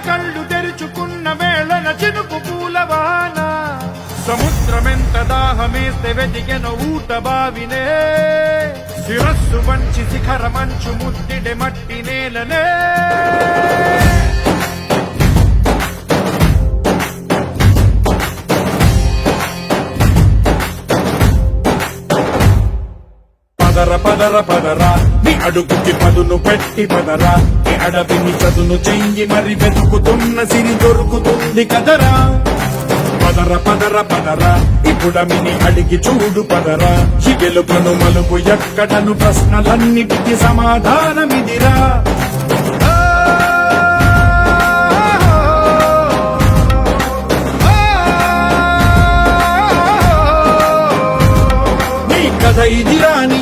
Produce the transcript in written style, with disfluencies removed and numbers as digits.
కళ్ళు తెరుచుకున్న వేళన చినుకు పూలవాన సముద్రమెంత దాహమేస్తే వెతికెన ఊట బావినే శిరస్సు వంచి శిఖర మంచు ముద్దిడె మట్టి నేలనే పదర పదర పదరా నీ అడుగుకి పదును పెట్టి పదరా నీ అడవిని చదును చెయ్యి మరి వెతుకుతున్న సిరి దొరుకుతుంది కదరా పదర పదర పదరా ఇప్పుడమిని అడిగి చూడు పదరా ఈ గెలుపును మలుపు ఎక్కడను ప్రశ్నలన్నిటికీ సమాధానమిదిరా నీ కథ ఇదిరా నీ